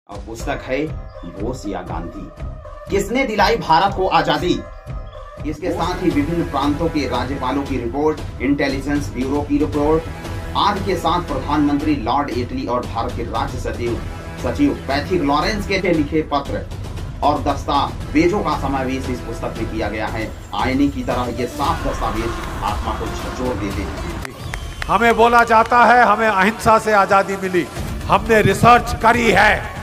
और पुस्तक है बोस या गांधी, किसने दिलाई भारत को आजादी। इसके साथ ही विभिन्न प्रांतों के राज्यपालों की रिपोर्ट, इंटेलिजेंस ब्यूरो की रिपोर्ट आदि के साथ प्रधानमंत्री लॉर्ड एटली और भारत के राज्य सचिव पैथिक लॉरेंस के लिखे पत्र और दस्तावेजों का समावेश इस पुस्तक में किया गया है। आईने की तरह ये साफ दस्तावेज आत्मा को झकझोर देते हैं। हमें बोला जाता है हमें अहिंसा से आजादी मिली। हमने रिसर्च करी है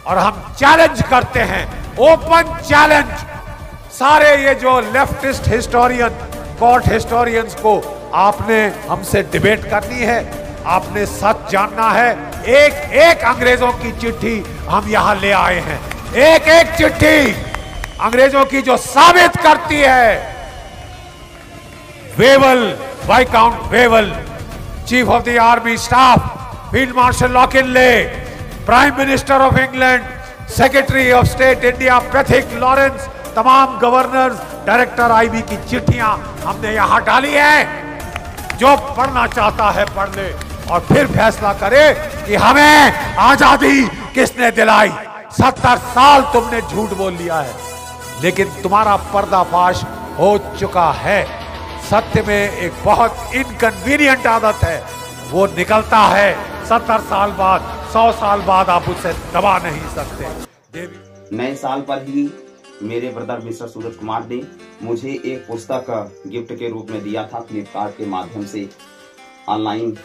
और हम चैलेंज करते हैं, ओपन चैलेंज। सारे ये जो लेफ्टिस्ट हिस्टोरियन, कोर्ट हिस्टोरियंस को आपने हमसे डिबेट करनी है, आपने सच जानना है। एक एक अंग्रेजों की चिट्ठी हम यहां ले आए हैं, एक एक चिट्ठी अंग्रेजों की जो साबित करती है Wavell, viscount Wavell, chief of the army staff, field marshal लॉकिनले, prime minister of England, secretary of state India Pethick Lawrence, तमाम गवर्नर्स, डायरेक्टर आईबी की चिट्ठियां हमने यहां डाली है। जो पढ़ना चाहता है पढ़ ले और फिर फैसला करे कि हमें आजादी किसने दिलाई। 70 साल तुमने झूठ बोल लिया है, लेकिन तुम्हारा पर्दाफाश हो चुका है। सत्य में एक बहुत इनकन्वीनियंट आदत है, वो निकलता है 70 साल बाद, 100 साल बाद आप उसे दबा नहीं सकते। नए साल पर ही मेरे ब्रदर मिस्टर सूरज कुमार ने मुझे एक पुस्तक गिफ्ट के रूप में दिया था, फ्लिपकार्ट के माध्यम से ऑनलाइन।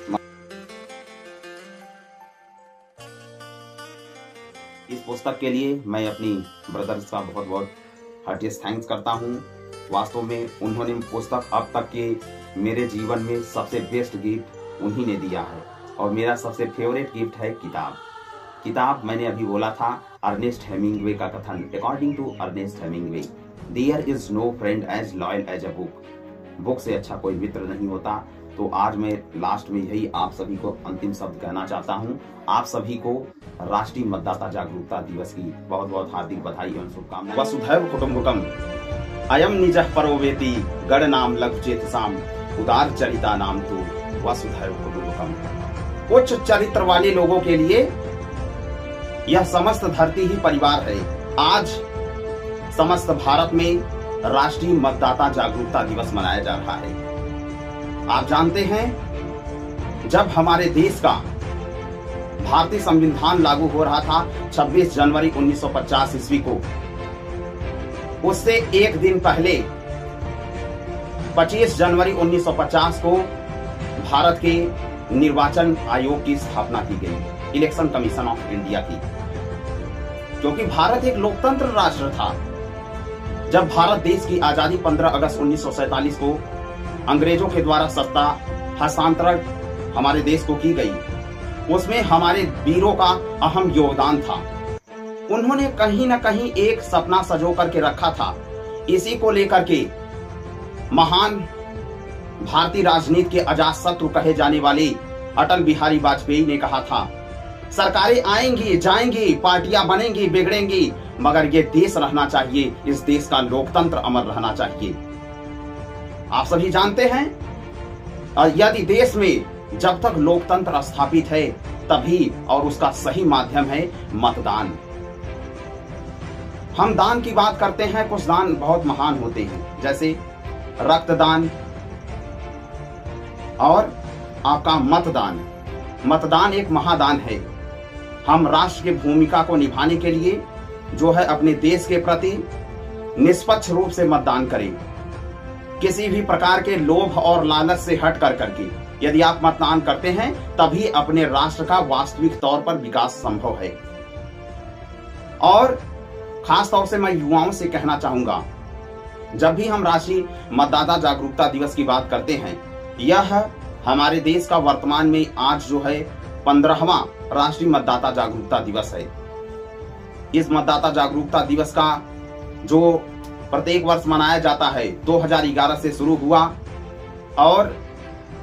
इस पुस्तक के लिए मैं अपनी ब्रदर्स का बहुत बहुत हार्टिएस्ट थैंक्स करता हूं। वास्तव में उन्होंने पुस्तक अब तक के मेरे जीवन में सबसे बेस्ट गिफ्ट उन्हीं ने दिया है, और मेरा सबसे फेवरेट गिफ्ट है किताब। मैंने अभी बोला था अर्नेस्ट हेमिंग्वे का कथन, according to Ernest Hemingway, there is no friend as loyal as a book से अच्छा कोई मित्र नहीं होता। तो आज मैं लास्ट में यही आप सभी को अंतिम शब्द कहना चाहता हूं। आप सभी को राष्ट्रीय मतदाता जागरूकता दिवस की बहुत बहुत हार्दिक बधाई एवं शुभकामनाएं। वसुधैव कुटुंबकम अयम निजः परो वेति गण नाम लघु चेतसाम उदार चरिता नाम तो वसुधैव कुटुंबकम। उच्च चरित्र वाले लोगों के लिए यह समस्त धरती ही परिवार है। आज समस्त भारत में राष्ट्रीय मतदाता जागरूकता दिवस मनाया जा रहा है। आप जानते हैं, जब हमारे देश का भारतीय संविधान लागू हो रहा था 26 जनवरी 1950 ईस्वी को, उससे एक दिन पहले 25 जनवरी 1950 को भारत के निर्वाचन आयोग की स्थापना की गई, इलेक्शन कमीशन ऑफ इंडिया की। क्योंकि भारत एक लोकतंत्र राष्ट्र था। जब भारत देश की आजादी 15 अगस्त 1947 को अंग्रेजों के द्वारा सत्ता हस्तांतरण हमारे देश को की गई, उसमें हमारे वीरों का अहम योगदान था। उन्होंने कहीं न कहीं एक सपना सजो करके रखा था। इसी को लेकर के महान भारतीय राजनीति के अजातशत्रु कहे जाने वाले अटल बिहारी वाजपेयी ने कहा था, सरकारें आएंगी जाएंगी, पार्टियां बनेंगी बिगड़ेंगी, मगर ये देश रहना चाहिए, इस देश का लोकतंत्र अमर रहना चाहिए। आप सभी जानते हैं, यदि देश में जब तक लोकतंत्र स्थापित है तभी, और उसका सही माध्यम है मतदान। हम दान की बात करते हैं, कुछ दान बहुत महान होते हैं, जैसे रक्तदान और आपका मतदान। मतदान एक महादान है। हम राष्ट्र की भूमिका को निभाने के लिए जो है अपने देश के प्रति निष्पक्ष रूप से मतदान करें, किसी भी प्रकार के लोभ और लालच से हट कर करके। यदि आप मतदान करते हैं तभी अपने राष्ट्र का वास्तविक तौर पर विकास संभव है। और खास तौर से मैं युवाओं से कहना चाहूंगा, जब भी हम राष्ट्रीय मतदाता जागरूकता दिवस की बात करते हैं, यह हमारे देश का वर्तमान में आज जो है 15वां राष्ट्रीय मतदाता जागरूकता दिवस है। इस मतदाता जागरूकता दिवस का जो प्रत्येक वर्ष मनाया जाता है 2011 से शुरू हुआ, और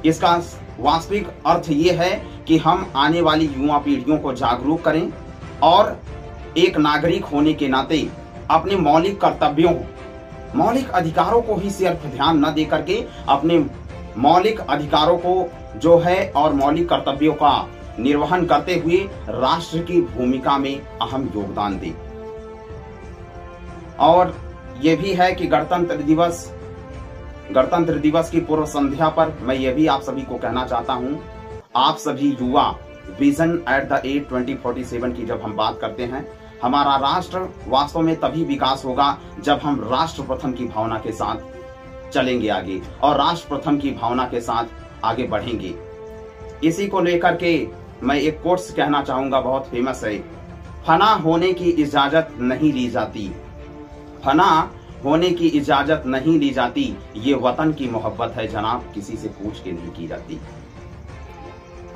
इसका वास्तविक अर्थ ये है कि हम आने वाली युवा पीढ़ियों को जागरूक करें और एक नागरिक होने के नाते अपने मौलिक कर्तव्यों, मौलिक अधिकारों को ही सिर्फ ध्यान न दे करके अपने मौलिक अधिकारों को जो है और मौलिक कर्तव्यों का निर्वहन करते हुए राष्ट्र की भूमिका में अहम योगदान दें। और ये भी है कि गणतंत्र दिवस की पूर्व संध्या पर मैं ये भी आप सभी को कहना चाहता हूं, आप सभी युवा विजन एट द एज 2047 की जब हम बात करते हैं, हमारा राष्ट्र वास्तव में तभी विकास होगा जब हम राष्ट्र प्रथम की भावना के साथ चलेंगे आगे और राष्ट्र प्रथम की भावना के साथ आगे बढ़ेंगे। इसी को लेकर के मैं एक कोट्स कहना चाहूंगा, बहुत फेमस है। फना होने की इजाजत नहीं ली जाती, फना होने की इजाजत नहीं ली जाती, ये वतन की मोहब्बत है जनाब, किसी से पूछ के नहीं की जाती।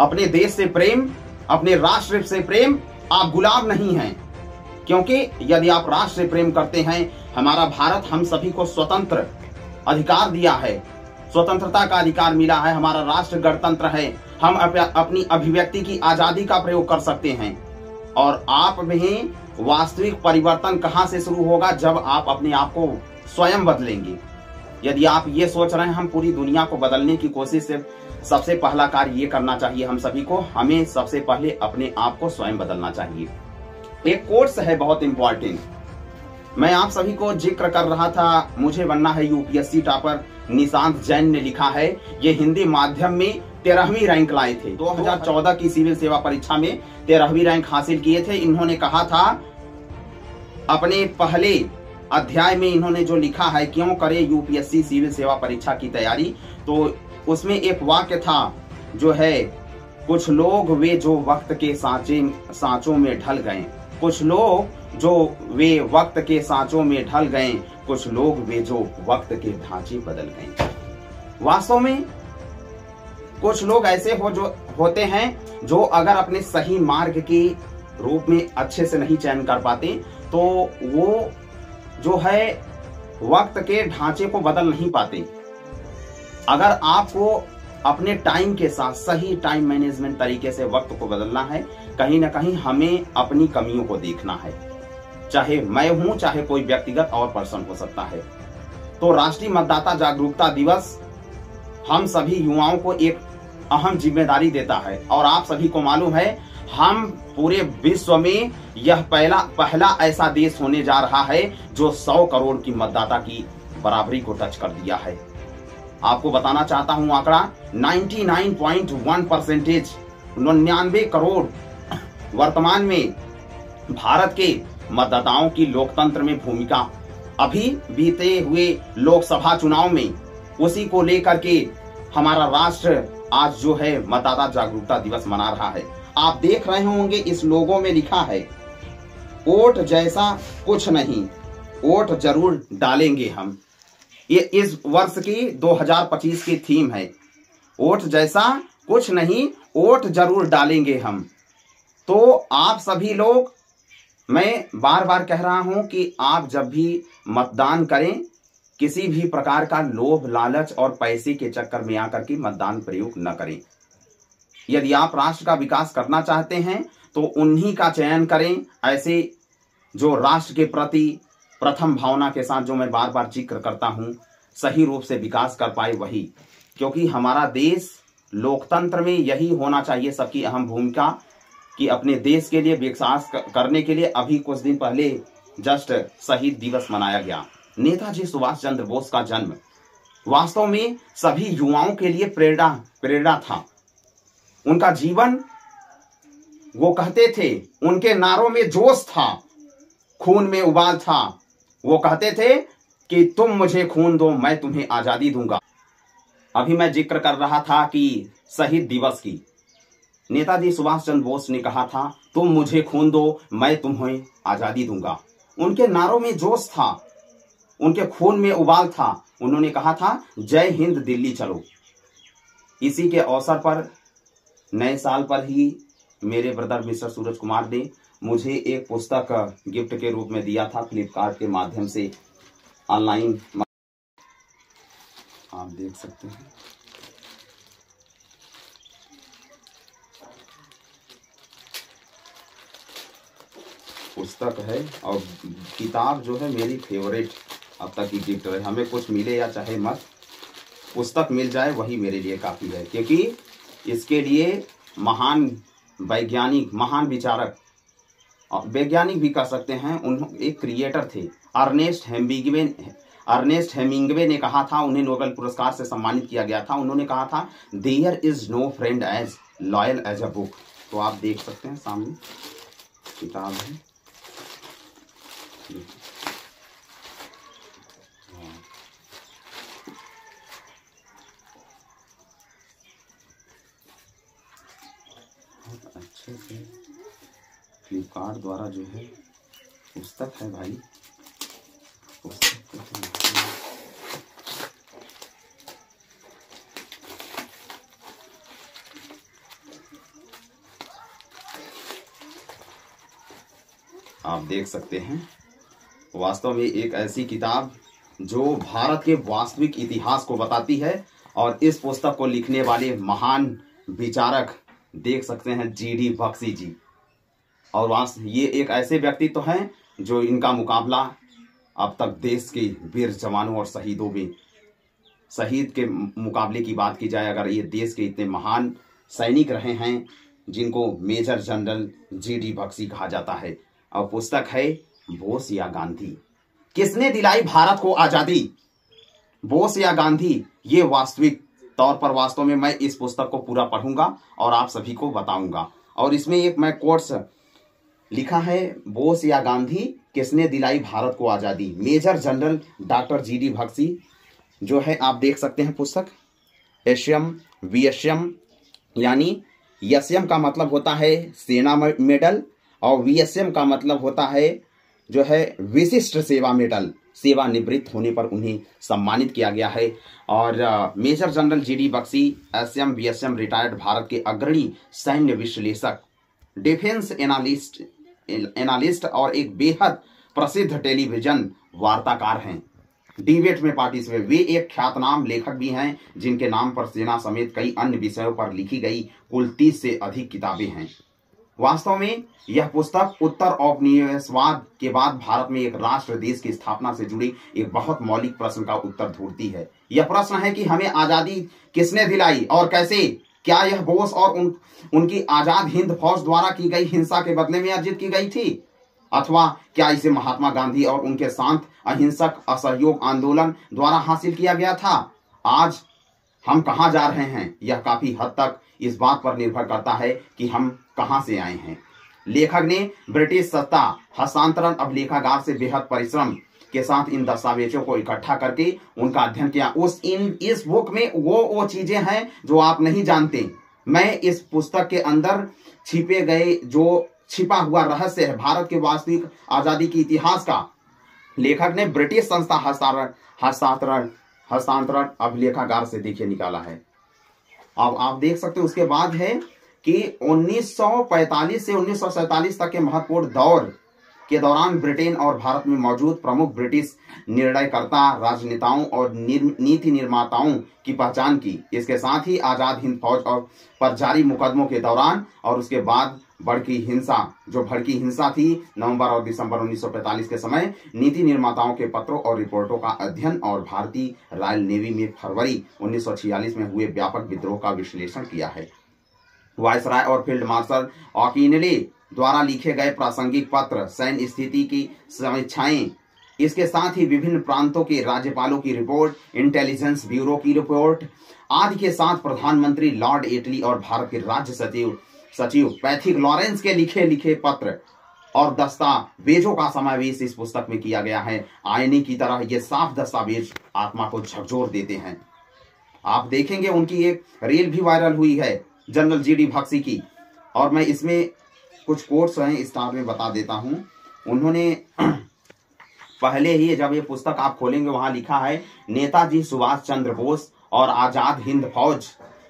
अपने देश से प्रेम, अपने राष्ट्र से प्रेम, आप गुलाम नहीं हैं, क्योंकि यदि आप राष्ट्र से प्रेम करते हैं, हमारा भारत हम सभी को स्वतंत्र अधिकार दिया है, स्वतंत्रता का अधिकार मिला है, हमारा राष्ट्र गणतंत्र है, हम अपनी अभिव्यक्ति की आजादी का प्रयोग कर सकते हैं। और आप में वास्तविक परिवर्तन कहां से शुरू होगा? जब आप अपने आप को स्वयं बदलेंगे। यदि आप ये सोच रहे हैं हम पूरी दुनिया को बदलने की कोशिश से, सबसे पहला कार्य ये करना चाहिए हम सभी को, हमें सबसे पहले अपने आप को स्वयं बदलना चाहिए। एक कोर्स है बहुत इंपॉर्टेंट, मैं आप सभी को जिक्र कर रहा था, मुझे बनना है यूपीएससी टॉपर, निशांत जैन ने लिखा है। ये हिंदी माध्यम में 13वीं रैंक लाए थे, 2014 की सिविल सेवा परीक्षा में 13वीं रैंक हासिल किए थे। इन्होंने कहा था अपने पहले अध्याय में, इन्होंने जो लिखा है क्यों करे यूपीएससी सिविल सेवा परीक्षा की तैयारी, तो उसमें एक वाक्य था जो है, कुछ लोग वे जो वक्त के सांचों में ढल गए, कुछ लोग जो वे वक्त के सांचों में ढल गए, कुछ लोग वे जो वक्त के ढांचे बदल गए। वास्तव में कुछ लोग ऐसे होते हैं जो अगर अपने सही मार्ग के रूप में अच्छे से नहीं चयन कर पाते, तो वो जो है वक्त के ढांचे को बदल नहीं पाते। अगर आपको अपने टाइम के साथ सही टाइम मैनेजमेंट तरीके से वक्त को बदलना है, कहीं ना कहीं हमें अपनी कमियों को देखना है, चाहे मैं हूं, चाहे कोई व्यक्तिगत और पर्सन हो सकता है। तो राष्ट्रीय मतदाता जागरूकता दिवस हम सभी युवाओं को एक अहम जिम्मेदारी देता है, और आप सभी को मालूम है हम पूरे विश्व में यह पहला ऐसा देश होने जा रहा है जो 100 करोड़ की मतदाता की बराबरी को टच कर दिया है। आपको बताना चाहता हूं आंकड़ा 99.1%, 99 करोड़ वर्तमान में भारत के मतदाताओं की लोकतंत्र में भूमिका। अभी बीते हुए लोकसभा चुनाव में उसी को लेकर के हमारा राष्ट्र आज जो है मतदाता जागरूकता दिवस मना रहा है। आप देख रहे होंगे इस लोगो में लिखा है, वोट जैसा कुछ नहीं, वोट जरूर डालेंगे हम। ये इस वर्ष की 2025 की थीम है, वोट जैसा कुछ नहीं, वोट जरूर डालेंगे हम। तो आप सभी लोग, मैं बार बार कह रहा हूं कि आप जब भी मतदान करें, किसी भी प्रकार का लोभ, लालच और पैसे के चक्कर में आकर के मतदान प्रयोग न करें। यदि आप राष्ट्र का विकास करना चाहते हैं तो उन्हीं का चयन करें, ऐसे जो राष्ट्र के प्रति प्रथम भावना के साथ, जो मैं बार बार जिक्र करता हूं, सही रूप से विकास कर पाए वही। क्योंकि हमारा देश लोकतंत्र में यही होना चाहिए सबकी अहम भूमिका कि अपने देश के लिए विकास करने के लिए। अभी कुछ दिन पहले जस्ट शहीद दिवस मनाया गया। नेताजी सुभाष चंद्र बोस का जन्म वास्तव में सभी युवाओं के लिए प्रेरणा था। उनका जीवन, वो कहते थे, उनके नारों में जोश था, खून में उबाल था। वो कहते थे कि तुम मुझे खून दो, मैं तुम्हें आजादी दूंगा। अभी मैं जिक्र कर रहा था कि शहीद दिवस की, नेताजी सुभाष चंद्र बोस ने कहा था, तुम मुझे खून दो, मैं तुम्हें आजादी दूंगा। उनके नारों में जोश था, उनके खून में उबाल था। उन्होंने कहा था, जय हिंद दिल्ली चलो। इसी के अवसर पर नए साल पर ही मेरे ब्रदर मिस्टर सूरज कुमार ने मुझे एक पुस्तक गिफ्ट के रूप में दिया था, फ्लिपकार्ट के माध्यम से ऑनलाइन, आप देख सकते हैं। पुस्तक है और किताब जो है मेरी फेवरेट अब तक की गिफ्ट है। हमें कुछ मिले या चाहे मत, पुस्तक मिल जाए वही मेरे लिए काफ़ी है, क्योंकि इसके लिए महान वैज्ञानिक, महान विचारक, वैज्ञानिक भी कह सकते हैं, एक क्रिएटर थे, अर्नेस्ट हेमिंग्वे ने कहा था, उन्हें नोबेल पुरस्कार से सम्मानित किया गया था। उन्होंने कहा था, there is no friend as loyal as a book. तो आप देख सकते हैं सामने किताब है। बहुत अच्छे से फ्लिपकार्ट द्वारा जो है पुस्तक है भाई, पुस्तक आप देख सकते हैं। वास्तव में एक ऐसी किताब जो भारत के वास्तविक इतिहास को बताती है, और इस पुस्तक को लिखने वाले महान विचारक देख सकते हैं जीडी बख्शी जी। और ये एक ऐसे व्यक्ति तो हैं जो इनका मुकाबला अब तक देश के वीर जवानों और शहीदों में, शहीद के मुकाबले की बात की जाए, अगर ये देश के इतने महान सैनिक रहे हैं जिनको मेजर जनरल जीडी बख्शी कहा जाता है। और पुस्तक है बोस या गांधी, किसने दिलाई भारत को आजादी। बोस या गांधी, ये वास्तविक तौर पर वास्तव में मैं इस पुस्तक को पूरा पढ़ूंगा और आप सभी को बताऊंगा। और इसमें एक मैं कोट्स लिखा है, बोस या गांधी, किसने दिलाई भारत को आजादी, major general doctor GD Bakshi. जो है आप देख सकते हैं पुस्तक, एशयम वीएसएम, यानी यशयम का मतलब होता है सेना मेडल, और वीएसएम का मतलब होता है जो है विशिष्ट सेवा मेडल, सेवानिवृत्त होने पर उन्हें सम्मानित किया गया है। और major general GD Bakshi SM VSM retired Bharat के अग्रणी सैन्य विश्लेषक, डिफेंस एनालिस्ट और एक बेहद प्रसिद्ध टेलीविजन वार्ताकार हैं। डिबेट में पार्टिसिपेट, वे एक ख्यातनाम लेखक भी हैं जिनके नाम पर सेना समेत कई अन्य विषयों पर लिखी गई कुल 30 से अधिक किताबें हैं। वास्तव में यह पुस्तक उत्तर औपनिवेशवाद के बाद भारत में एक राष्ट्र देश की स्थापना से जुड़ी एक बहुत मौलिक प्रश्न का उत्तर ढूंढती है। यह प्रश्न है कि हमें आजादी किसने दिलाई और कैसे। क्या यह बोस और उनकी आजाद हिंद फौज द्वारा की गई हिंसा के बदले में अर्जित की गई थी, अथवा क्या इसे महात्मा गांधी और उनके शांत अहिंसक असहयोग आंदोलन द्वारा हासिल किया गया था। आज हम कहां जा रहे हैं, यह काफी हद तक इस बात पर निर्भर करता है कि हम कहां से आए हैं। लेखक ने ब्रिटिश सत्ता हस्तांतरण अभिलेखागार से बेहद परिश्रम के साथ इन दस्तावेजों को इकट्ठा करके उनका अध्ययन किया। इस बुक में वो चीजें हैं जो आप नहीं जानते। मैं इस पुस्तक के अंदर छिपे गए जो छिपा हुआ रहस्य है भारत के वास्तविक आजादी के इतिहास का, लेखक ने ब्रिटिश संस्था हस्तांतरण अभिलेखागार से देखिए निकाला है। अब आप देख सकते हो उसके बाद है कि 1945 से 1947 तक के महत्वपूर्ण दौर के दौरान ब्रिटेन और भारत में मौजूद प्रमुख ब्रिटिश निर्णयकर्ता, राजनेताओं और नीति निर्माताओं की पहचान की। इसके साथ ही आजाद हिंद फौज और पर जारी मुकदमों के दौरान और उसके बाद भड़की हिंसा थी नवंबर और दिसंबर 1945 के समय, नीति निर्माताओं के पत्रों और रिपोर्टों का अध्ययन और भारतीय रॉयल नेवी में फरवरी 1946 में हुए व्यापक विद्रोह का विश्लेषण किया है। वायसराय और फील्ड मार्शल ऑकिनले द्वारा लिखे गए प्रासंगिक पत्र, सैन्य स्थिति की समीक्षाएं, इसके साथ ही विभिन्न प्रांतों के राज्यपालों की रिपोर्ट, इंटेलिजेंस ब्यूरो की रिपोर्ट आदि के साथ प्रधानमंत्री लॉर्ड एटली और भारत के राज्य सचिव पैथिक लॉरेंस के लिखे पत्र और दस्तावेजों का समावेश इस पुस्तक में किया गया है। आईने की तरह ये साफ दस्तावेज आत्मा को झकझोर देते हैं। आप देखेंगे उनकी एक रील भी वायरल हुई है जनरल जीडी बख्शी की, और मैं इसमें कुछ कोट्स हैं स्टार में बता देता हूं। उन्होंने पहले ही जब ये पुस्तक आप खोलेंगे वहां लिखा है, नेताजी सुभाष चंद्र बोस और आजाद हिंद फौज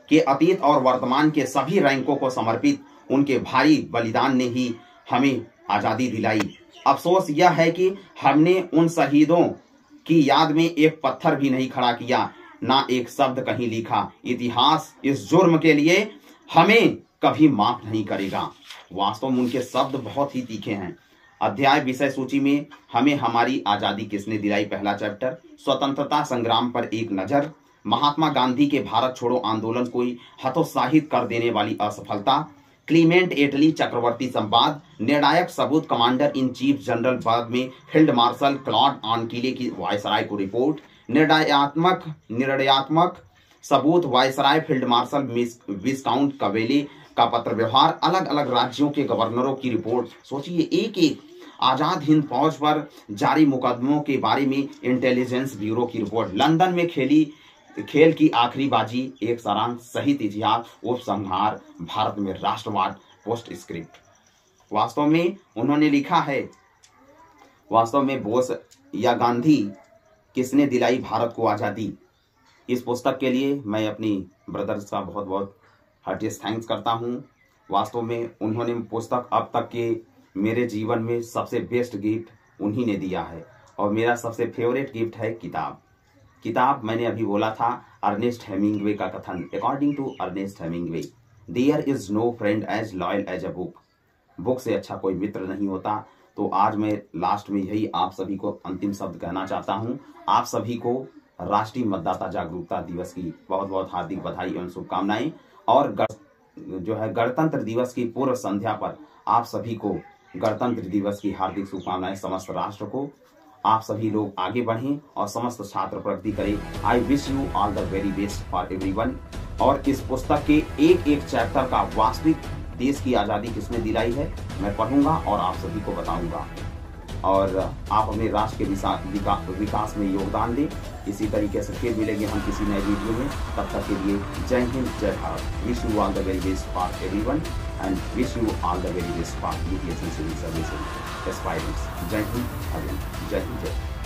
के अतीत और वर्तमान के सभी रैंकों को समर्पित उनके भारी बलिदान ने ही हमें आजादी दिलाई। अफसोस यह है कि हमने उन शहीदों की याद में एक पत्थर भी नहीं खड़ा किया, ना एक शब्द कहीं लिखा। इतिहास इस जुर्म के लिए हमें कभी माफ नहीं करेगा। वास्तव में उनके शब्द बहुत ही तीखे हैं। अध्याय विषय सूची में हमें हमारी आजादी किसने दिलाई, पहला चैप्टर, स्वतंत्रता संग्राम पर एक नजर, महात्मा गांधी के भारत छोड़ो आंदोलन को हतोत्साहित कर देने वाली असफलता, क्लीमेंट एटली चक्रवर्ती संवाद, निर्णायक सबूत कमांडर इन चीफ जनरल पद में फील्ड मार्शल क्लॉड आनकीले की वायसराय को रिपोर्ट, निर्णयात्मक सबूत वायसराय फील्ड मार्शल विस्काउंट कवेले का पत्र व्यवहार, अलग अलग राज्यों के गवर्नरों की रिपोर्ट। सोचिए, एक एक आजाद हिंद फौज पर जारी मुकदमों के बारे में इंटेलिजेंस ब्यूरो की रिपोर्ट, लंदन में खेल की आखिरी बाजी, एक सारांश, सहित इतिहास, उपसंहार, भारत में राष्ट्रवाद, पोस्ट स्क्रिप्ट। वास्तव में उन्होंने लिखा है, वास्तव में बोस या गांधी किसने दिलाई भारत को आजादी। इस पुस्तक के लिए मैं अपनी ब्रदर्स का बहुत बहुत हार्टिएस्ट थैंक्स करता हूं। वास्तव में उन्होंने पुस्तक अब तक के मेरे जीवन में सबसे बेस्ट गिफ्ट उन्हीं ने दिया है, और मेरा सबसे फेवरेट गिफ्ट है किताब। मैंने अभी बोला था अर्नेस्ट हेमिंग्वे का कथन, according to Ernest Hemingway, there is no friend as loyal as a book से अच्छा कोई मित्र नहीं होता। तो आज मैं लास्ट में यही आप सभी को अंतिम शब्द कहना चाहता हूं। आप सभी को राष्ट्रीय मतदाता जागरूकता दिवस की बहुत बहुत हार्दिक बधाई एवं शुभकामनाएं, और गणतंत्र दिवस की पूर्व संध्या पर आप सभी को गणतंत्र दिवस की हार्दिक शुभकामनाएं। समस्त राष्ट्र को आप सभी लोग आगे बढ़ें और समस्त छात्र प्रगति करें। I wish you all the very best for everyone. और इस पुस्तक के एक एक चैप्टर का वास्तविक देश की आज़ादी किसने दिलाई है मैं पढ़ूंगा और आप सभी को बताऊंगा, और आप अपने राष्ट्र के विकास में योगदान दें। इसी तरीके से फिर मिलेंगे हम किसी नए वीडियो में। तब तक के लिए जय हिंद, जय Bharat. Wish you all the very best for everyone and wish you all the very best for UPSC civil services aspirants. जय हिंद, जय हिंद, जय।